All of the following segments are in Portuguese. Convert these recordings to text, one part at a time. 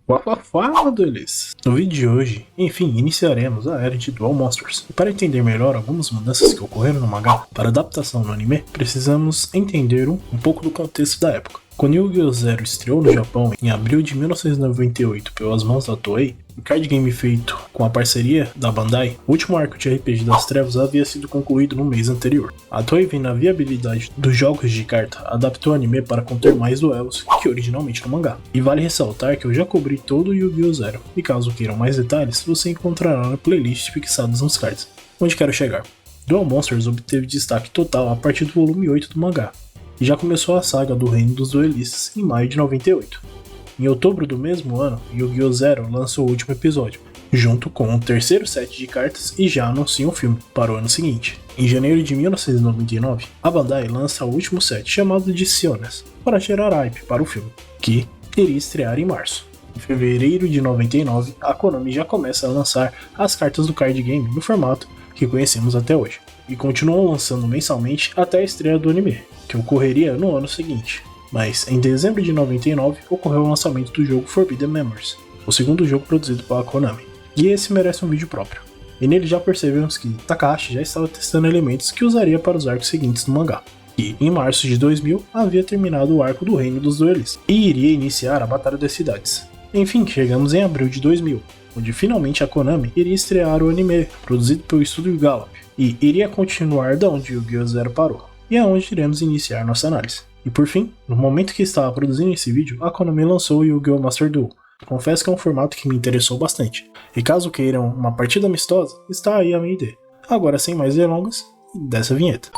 Fala, duelistas! No vídeo de hoje, enfim, iniciaremos a era de Duel Monsters. E para entender melhor algumas mudanças que ocorreram no mangá para adaptação no anime, precisamos entender um pouco do contexto da época. Quando Yu-Gi-Oh! Zero estreou no Japão em abril de 1998 pelas mãos da Toei, o card game feito com a parceria da Bandai, o último arco de RPG das Trevas havia sido concluído no mês anterior. A Toei, vendo a viabilidade dos jogos de carta, adaptou o anime para conter mais duelos que originalmente no mangá. E vale ressaltar que eu já cobri todo o Yu-Gi-Oh! Zero, e caso queiram mais detalhes, você encontrará na playlist fixadas nos cards. Onde quero chegar? Duel Monsters obteve destaque total a partir do volume 8 do mangá, e já começou a saga do Reino dos Duelistas em maio de 98. Em outubro do mesmo ano, Yu-Gi-Oh! Zero lançou o último episódio, junto com o terceiro set de cartas e já anuncia um filme para o ano seguinte. Em janeiro de 1999, a Bandai lança o último set chamado de Siones, para gerar hype para o filme, que iria estrear em março. Em fevereiro de 99, a Konami já começa a lançar as cartas do card game no formato que conhecemos até hoje, e continuam lançando mensalmente até a estreia do anime, que ocorreria no ano seguinte. Mas em dezembro de 99 ocorreu o lançamento do jogo Forbidden Memories, o segundo jogo produzido pela Konami, e esse merece um vídeo próprio. E nele já percebemos que Takahashi já estava testando elementos que usaria para os arcos seguintes do mangá, e em março de 2000 havia terminado o arco do Reino dos Duelistas, e iria iniciar a Batalha das Cidades. Enfim, chegamos em abril de 2000, onde finalmente a Konami iria estrear o anime, produzido pelo estúdio Gallop, e iria continuar da onde Yu-Gi-Oh! Zero parou, e é onde iremos iniciar nossa análise. E por fim, no momento que estava produzindo esse vídeo, a Konami lançou o Yu-Gi-Oh! Master Duel. Confesso que é um formato que me interessou bastante, e caso queiram uma partida amistosa, está aí a minha ideia. Agora, sem mais delongas, dessa vinheta.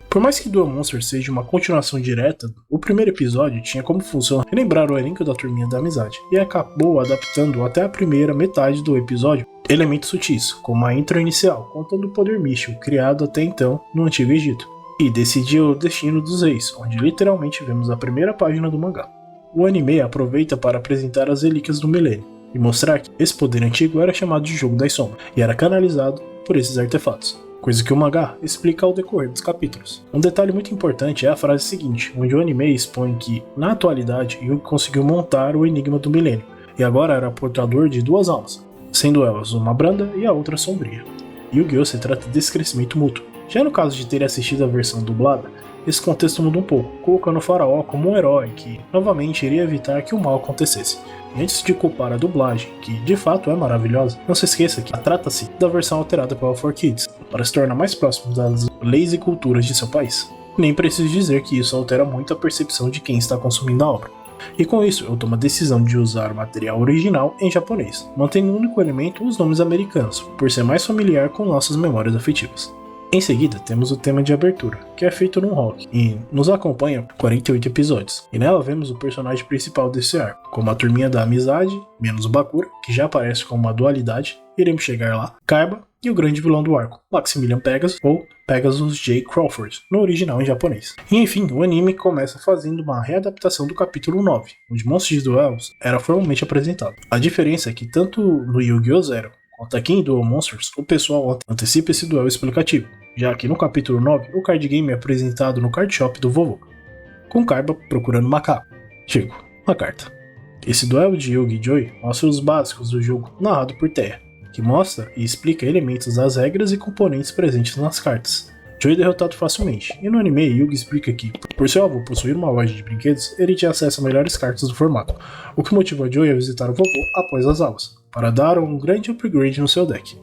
Por mais que Duel Monsters seja uma continuação direta, o primeiro episódio tinha como função relembrar o elenco da Turminha da Amizade, e acabou adaptando até a primeira metade do episódio elementos sutis, como a intro inicial, contando o poder místico criado até então no Antigo Egito, e decidiu o destino dos reis, onde literalmente vemos a primeira página do mangá. O anime aproveita para apresentar as relíquias do milênio, e mostrar que esse poder antigo era chamado de Jogo das Sombras, e era canalizado por esses artefatos, coisa que o mangá explica ao decorrer dos capítulos. Um detalhe muito importante é a frase seguinte, onde o anime expõe que, na atualidade, Yugi conseguiu montar o Enigma do Milênio, e agora era portador de duas almas, sendo elas uma branda e a outra sombria. Yu-Gi-Oh! Se trata desse crescimento mútuo. Já no caso de ter assistido a versão dublada, esse contexto muda um pouco, colocando o faraó como um herói que, novamente, iria evitar que o mal acontecesse. E antes de culpar a dublagem, que de fato é maravilhosa, não se esqueça que trata-se da versão alterada pela 4Kids, para se tornar mais próximo das leis e culturas de seu país. Nem preciso dizer que isso altera muito a percepção de quem está consumindo a obra. E com isso, eu tomo a decisão de usar o material original em japonês, mantendo no único elemento os nomes americanos, por ser mais familiar com nossas memórias afetivas. Em seguida, temos o tema de abertura, que é feito num rock, e nos acompanha por 48 episódios, e nela vemos o personagem principal desse arco, como a Turminha da Amizade, menos o Bakura, que já aparece como uma dualidade, iremos chegar lá, Kaiba, e o grande vilão do arco, Maximilian Pegasus, ou Pegasus J. Crawford, no original em japonês. E enfim, o anime começa fazendo uma readaptação do capítulo 9, onde Monstros de Duelos era formalmente apresentado. A diferença é que tanto no Yu-Gi-Oh! Zero quanto aqui em Duel Monsters, o pessoal antecipa esse duelo explicativo, já que no capítulo 9, o card game é apresentado no card shop do vovô, com Kaiba procurando macaco. Digo, uma carta. Esse duelo de Yugi e Joy mostra os básicos do jogo narrado por Terra, que mostra e explica elementos das regras e componentes presentes nas cartas. Joy é derrotado facilmente, e no anime Yugi explica que, por seu avô possuir uma loja de brinquedos, ele tinha acesso a melhores cartas do formato, o que motivou Joy a visitar o vovô após as aulas, para dar um grande upgrade no seu deck.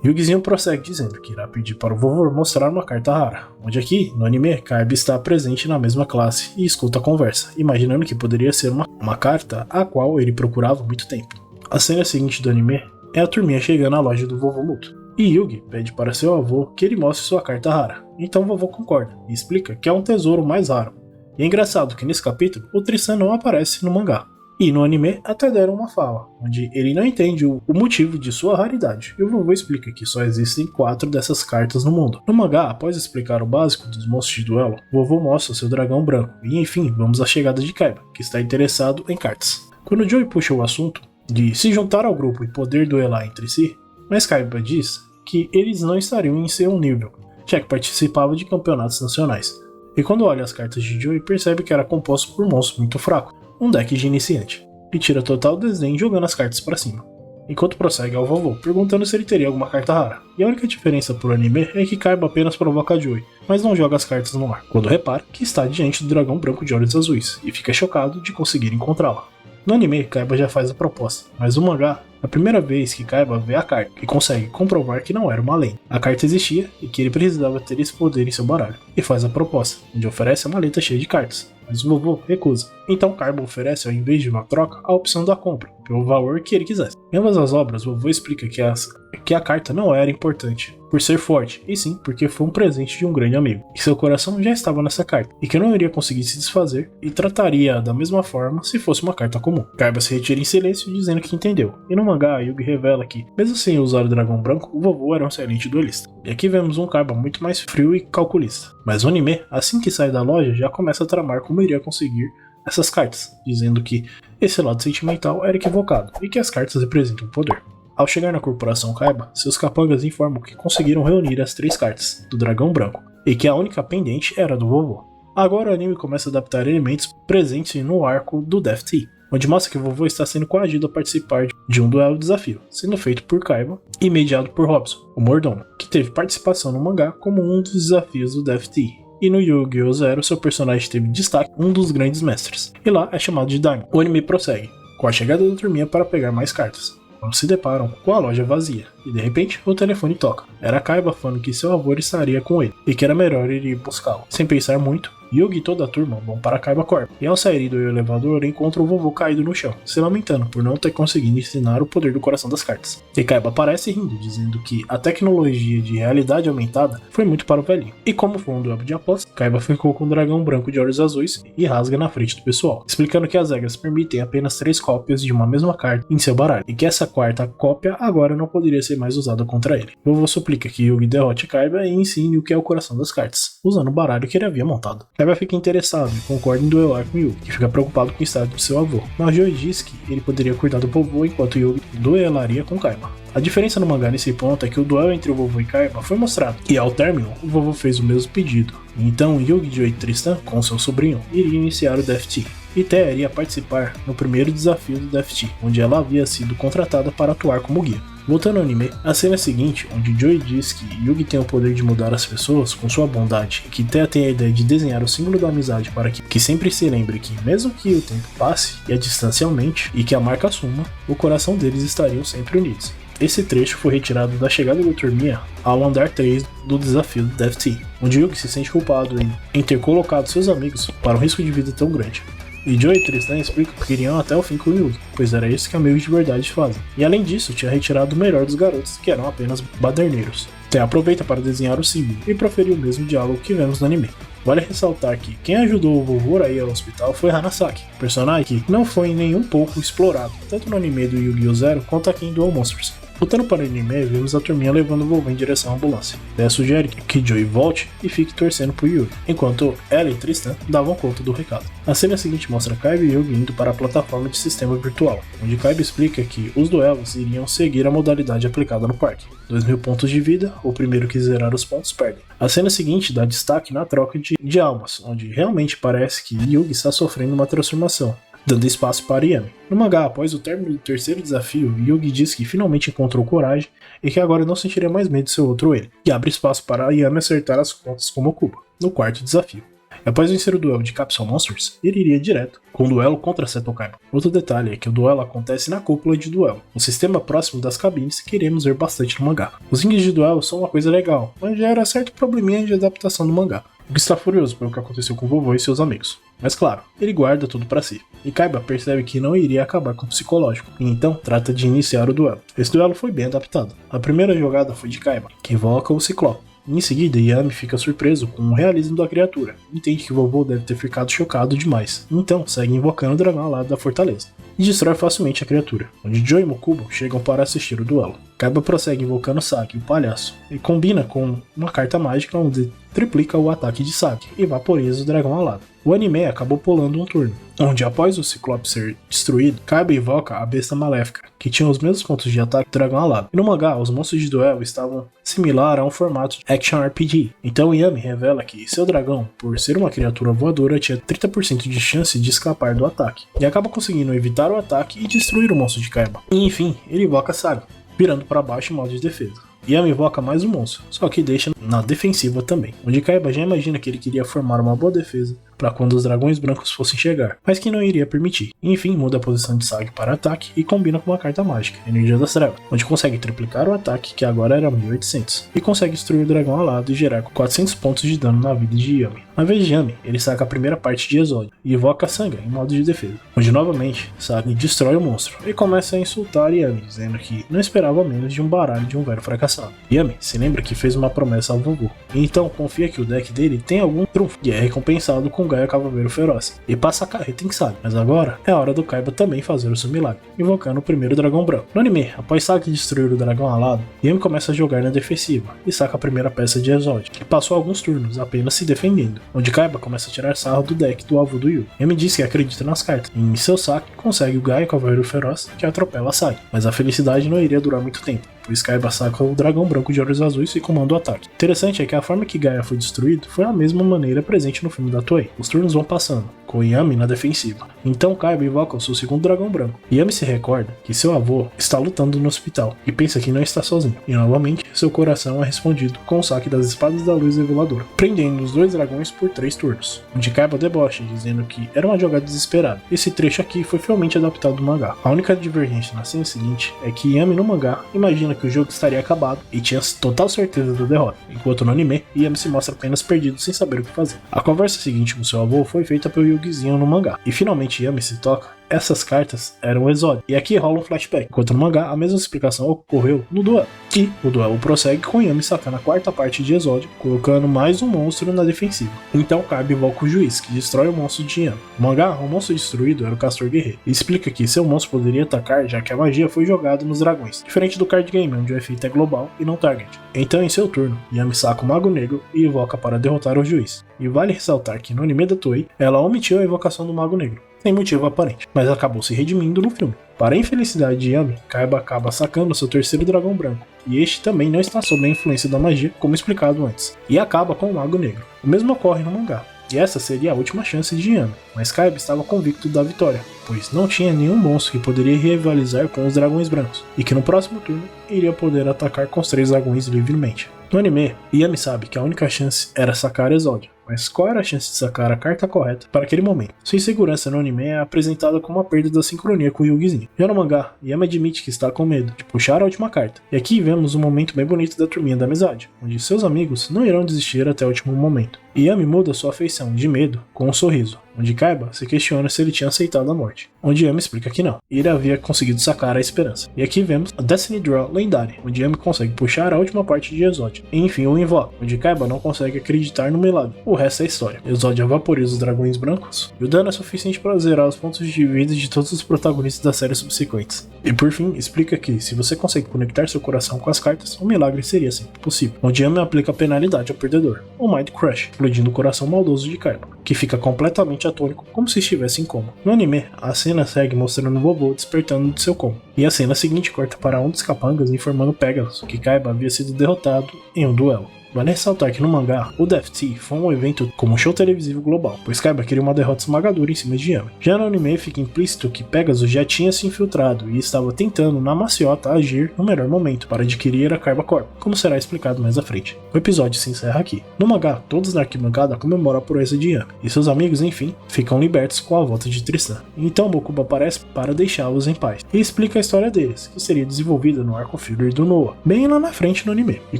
Yugizinho prossegue dizendo que irá pedir para o vovô mostrar uma carta rara, onde aqui, no anime, Kaiba está presente na mesma classe e escuta a conversa, imaginando que poderia ser uma carta a qual ele procurava há muito tempo. A cena seguinte do anime é a turminha chegando à loja do vovô Muto, e Yugi pede para seu avô que ele mostre sua carta rara, então o vovô concorda e explica que é um tesouro mais raro. E é engraçado que nesse capítulo o Tristan não aparece no mangá, e no anime até deram uma fala, onde ele não entende o motivo de sua raridade, e o vovô explica que só existem 4 dessas cartas no mundo. No mangá, após explicar o básico dos monstros de duelo, o vovô mostra seu dragão branco, e enfim, vamos à chegada de Kaiba, que está interessado em cartas. Quando Joey puxa o assunto de se juntar ao grupo e poder duelar entre si, mas Kaiba diz que eles não estariam em seu nível, já que participava de campeonatos nacionais. E quando olha as cartas de Joey, percebe que era composto por monstros muito fracos, um deck de iniciante, e tira total desdém jogando as cartas para cima. Enquanto prossegue ao vovô, perguntando se ele teria alguma carta rara. E a única diferença pro anime é que Kaiba apenas provoca Joey, mas não joga as cartas no ar, quando repara que está diante do dragão branco de olhos azuis, e fica chocado de conseguir encontrá-la. No anime, Kaiba já faz a proposta, mas no mangá, é a primeira vez que Kaiba vê a carta e consegue comprovar que não era uma lenda. A carta existia e que ele precisava ter esse poder em seu baralho, e faz a proposta, onde oferece a maleta cheia de cartas, mas o vovô recusa. Então Kaiba oferece, ao invés de uma troca, a opção da compra, pelo valor que ele quisesse. Em ambas as obras, o vovô explica que a carta não era importante por ser forte, e sim porque foi um presente de um grande amigo, e seu coração já estava nessa carta, e que não iria conseguir se desfazer, e trataria da mesma forma se fosse uma carta comum. Kaiba se retira em silêncio, dizendo que entendeu, e no mangá, Yugi revela que, mesmo sem usar o dragão branco, o vovô era um excelente duelista. E aqui vemos um Kaiba muito mais frio e calculista. Mas o anime, assim que sai da loja, já começa a tramar como iria conseguir essas cartas, dizendo que esse lado sentimental era equivocado, e que as cartas representam poder. Ao chegar na corporação Kaiba, seus capangas informam que conseguiram reunir as 3 cartas do dragão branco, e que a única pendente era do vovô. Agora o anime começa a adaptar elementos presentes no arco do Death Tea, onde mostra que o vovô está sendo coagido a participar de um duelo desafio, sendo feito por Kaiba e mediado por Robson, o mordomo, que teve participação no mangá como um dos desafios do Death Tea. E no Yu-Gi-Oh! Zero, seu personagem teve destaque, um dos grandes mestres, e lá é chamado de Daimon. O anime prossegue, com a chegada da turminha para pegar mais cartas, quando se deparam com a loja vazia, e de repente o telefone toca. Era Kaiba falando que seu avô estaria com ele, e que era melhor ele ir buscá-lo. Sem pensar muito, Yugi e toda a turma vão para Kaiba Corp, e ao sair do elevador encontram o vovô caído no chão, se lamentando por não ter conseguido ensinar o poder do coração das cartas. E Kaiba aparece rindo, dizendo que a tecnologia de realidade aumentada foi muito para o velhinho. E como foi um duelo de aposta, Kaiba ficou com um dragão branco de olhos azuis e rasga na frente do pessoal, explicando que as regras permitem apenas 3 cópias de uma mesma carta em seu baralho, e que essa quarta cópia agora não poderia ser mais usada contra ele. O vovô suplica que Yugi derrote Kaiba e ensine o que é o coração das cartas, usando o baralho que ele havia montado. Kaiba fica interessado e concorda em duelar com Yugi, que fica preocupado com o estado de seu avô, mas Joey diz que ele poderia cuidar do vovô enquanto Yugi duelaria com Kaiba. A diferença no mangá nesse ponto é que o duelo entre o vovô e Kaiba foi mostrado, e ao término, o vovô fez o mesmo pedido. Então Yugi, Joey e Tristan, com seu sobrinho, iriam iniciar o Death Tea. E Thea iria participar no primeiro desafio do Death Tea, onde ela havia sido contratada para atuar como guia. Voltando ao anime, a cena seguinte, onde Joey diz que Yugi tem o poder de mudar as pessoas com sua bondade, e que Thea tem a ideia de desenhar o símbolo da amizade para que sempre se lembre que, mesmo que o tempo passe e a distância aumente, e que a marca suma, o coração deles estariam sempre unidos. Esse trecho foi retirado da chegada da turminha ao andar 3 do desafio do Death Tea, onde Yugi se sente culpado em ter colocado seus amigos para um risco de vida tão grande. E Joey e Tristan explicam que iriam até o fim com o Yugi, pois era isso que amigos de verdade fazem. E além disso, tinha retirado o melhor dos garotos, que eram apenas baderneiros. Thea aproveita para desenhar o símbolo e proferir o mesmo diálogo que vemos no anime. Vale ressaltar que quem ajudou o vovô a ir ao hospital foi Hanasaki, personagem que não foi nem um pouco explorado, tanto no anime do Yu-Gi-Oh! Zero quanto aqui em Duel Monsters. Voltando para o anime, vemos a turminha levando o vovô em direção à ambulância. Thea sugere que Joey volte e fique torcendo por Yugi, enquanto ela e Tristan davam conta do recado. A cena seguinte mostra Kaiba e Yugi indo para a plataforma de sistema virtual, onde Kaiba explica que os duelos iriam seguir a modalidade aplicada no parque. 2.000 pontos de vida, o primeiro que zerar os pontos perde. A cena seguinte dá destaque na troca de almas, onde realmente parece que Yugi está sofrendo uma transformação, dando espaço para Yami. No mangá, após o término do terceiro desafio, Yugi diz que finalmente encontrou coragem e que agora não sentiria mais medo de seu outro ele, e abre espaço para Yami acertar as contas com Mokuba, no quarto desafio. Após vencer o duelo de Capsule Monsters, ele iria direto com o duelo contra Seto Kaiba. Outro detalhe é que o duelo acontece na cúpula de duelo, um sistema próximo das cabines que iremos ver bastante no mangá. Os rings de duelo são uma coisa legal, mas já era certo probleminha de adaptação do mangá, o que está furioso pelo que aconteceu com o vovô e seus amigos. Mas claro, ele guarda tudo pra si, e Kaiba percebe que não iria acabar com o psicológico, e então trata de iniciar o duelo. Esse duelo foi bem adaptado. A primeira jogada foi de Kaiba, que invoca o Ciclope. Em seguida, Yami fica surpreso com o realismo da criatura, entende que o vovô deve ter ficado chocado demais, então segue invocando o dragão ao lado da fortaleza, e destrói facilmente a criatura, onde Joey e Mokuba chegam para assistir o duelo. Kaiba prossegue invocando Saki, o palhaço, e combina com uma carta mágica onde triplica o ataque de Saki e vaporiza o dragão alado. O anime acabou pulando um turno, onde após o Ciclope ser destruído, Kaiba invoca a besta maléfica, que tinha os mesmos pontos de ataque do dragão alado. E no mangá, os monstros de duelo estavam similar a um formato de Action RPG. Então Yami revela que seu dragão, por ser uma criatura voadora, tinha 30% de chance de escapar do ataque, e acaba conseguindo evitar o ataque e destruir o monstro de Kaiba. E enfim, ele invoca Saga, virando para baixo em modo de defesa. Yami invoca mais um monstro, só que deixa na defensiva também, onde Kaiba já imagina que ele queria formar uma boa defesa para quando os dragões brancos fossem chegar, mas que não iria permitir. Enfim, muda a posição de Sag para ataque e combina com uma carta mágica, Energia das Trevas, onde consegue triplicar o ataque, que agora era 1800, e consegue destruir o dragão alado e gerar 400 pontos de dano na vida de Yami. Na vez de Yami, ele saca a primeira parte de Exódio e invoca Sangue em modo de defesa, onde novamente Sag destrói o monstro e começa a insultar Yami, dizendo que não esperava menos de um baralho de um velho fracassado. Yami se lembra que fez uma promessa ao vovô, e então confia que o deck dele tem algum trunfo, e é recompensado com Gaia Cavaleiro Feroz, e passa a carreta em Sag. Mas agora é a hora do Kaiba também fazer o seu milagre, invocando o primeiro dragão branco. No anime, após Sag destruir o dragão alado, Yami começa a jogar na defensiva e saca a primeira peça de Exódio, que passou alguns turnos apenas se defendendo, onde Kaiba começa a tirar sarro do deck do avô do Yu. Yami diz que acredita nas cartas, e em seu saque consegue o Gaia Cavaleiro Feroz, que atropela Sag. Mas a felicidade não iria durar muito tempo, pois Kaiba saca o dragão branco de olhos azuis e comanda o ataque. Interessante é que a forma que Gaia foi destruído foi a mesma maneira presente no filme da Toei. Os turnos vão passando, com Yami na defensiva. Então Kaiba invoca o seu segundo dragão branco. Yami se recorda que seu avô está lutando no hospital e pensa que não está sozinho. E novamente, seu coração é respondido com o saque das espadas da luz reveladora, prendendo os dois dragões por 3 turnos, onde Kaiba debocha, dizendo que era uma jogada desesperada. Esse trecho aqui foi fielmente adaptado do mangá. A única divergência na cena seguinte é que Yami no mangá imagina que o jogo estaria acabado e tinha total certeza da derrota, enquanto no anime, Yami se mostra apenas perdido sem saber o que fazer. A conversa seguinte com seu avô foi feita pelo Yugizinho no mangá, e finalmente Yami se toca. Essas cartas eram o Exódio, e aqui rola um flashback, enquanto no mangá a mesma explicação ocorreu no duelo. E o duelo prossegue com Yami sacando a quarta parte de Exódio, colocando mais um monstro na defensiva. Então Kaiba invoca o juiz, que destrói o monstro de Yami. No mangá, o monstro destruído era o Castor Guerreiro, e explica que seu monstro poderia atacar já que a magia foi jogada nos dragões, diferente do card game, onde o efeito é global e não target. Então em seu turno, Yami saca o Mago Negro e invoca para derrotar o juiz. E vale ressaltar que no anime da Toei, ela omitiu a invocação do Mago Negro, sem motivo aparente, mas acabou se redimindo no filme. Para a infelicidade de Yami, Kaiba acaba sacando seu terceiro dragão branco, e este também não está sob a influência da magia, como explicado antes, e acaba com o Mago Negro. O mesmo ocorre no mangá, e essa seria a última chance de Yami, mas Kaiba estava convicto da vitória, pois não tinha nenhum monstro que poderia rivalizar com os dragões brancos, e que no próximo turno iria poder atacar com os 3 dragões livremente. No anime, Yami sabe que a única chance era sacar Exódio, mas qual era a chance de sacar a carta correta para aquele momento? Sua insegurança no anime é apresentada como uma perda da sincronia com o Yugizinho. Já no mangá, Yami admite que está com medo de puxar a última carta. E aqui vemos um momento bem bonito da turminha da amizade, onde seus amigos não irão desistir até o último momento. E Yami muda sua afeição de medo com um sorriso, onde Kaiba se questiona se ele tinha aceitado a morte, onde Yami explica que não, e ele havia conseguido sacar a esperança. E aqui vemos a Destiny Draw lendária, onde Yami consegue puxar a última parte de Exódio, e enfim o invoca, onde Kaiba não consegue acreditar no milagre. O resto é história. Exódio vaporiza os dragões brancos, e o dano é suficiente para zerar os pontos de vida de todos os protagonistas da série subsequentes. E por fim, explica que se você consegue conectar seu coração com as cartas, o milagre seria sempre possível, onde Yami aplica a penalidade ao perdedor, o Mind Crush, explodindo o coração maldoso de Kaiba, que fica completamente atônico, como se estivesse em coma. No anime, a cena segue mostrando o vovô despertando de seu coma, e a cena seguinte corta para um dos capangas informando Pegasus que Kaiba havia sido derrotado em um duelo. Vale ressaltar que no mangá, o Death Tea foi um evento como um show televisivo global, pois Kaiba queria uma derrota esmagadora em cima de Yami. Já no anime fica implícito que Pegasus já tinha se infiltrado e estava tentando na maciota agir no melhor momento para adquirir a Kaiba Corp, como será explicado mais à frente. O episódio se encerra aqui. No mangá, todos na arquibancada comemoram a proeza de Yami, e seus amigos, enfim, ficam libertos com a volta de Tristan. Então Mokuba aparece para deixá-los em paz, e explica a história deles, que seria desenvolvida no arco filler do Noah, bem lá na frente no anime. E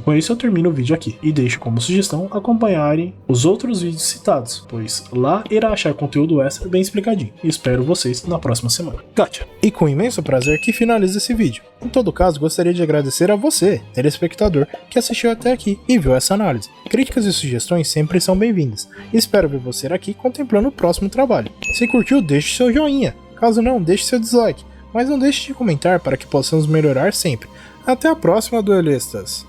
com isso eu termino o vídeo aqui. E deixo como sugestão acompanharem os outros vídeos citados, pois lá irá achar conteúdo extra bem explicadinho. E espero vocês na próxima semana. Gacha! E com imenso prazer que finalizo esse vídeo. Em todo caso, gostaria de agradecer a você, telespectador, que assistiu até aqui e viu essa análise. Críticas e sugestões sempre são bem-vindas. E espero ver você aqui contemplando o próximo trabalho. Se curtiu, deixe seu joinha. Caso não, deixe seu dislike. Mas não deixe de comentar para que possamos melhorar sempre. Até a próxima, duelistas!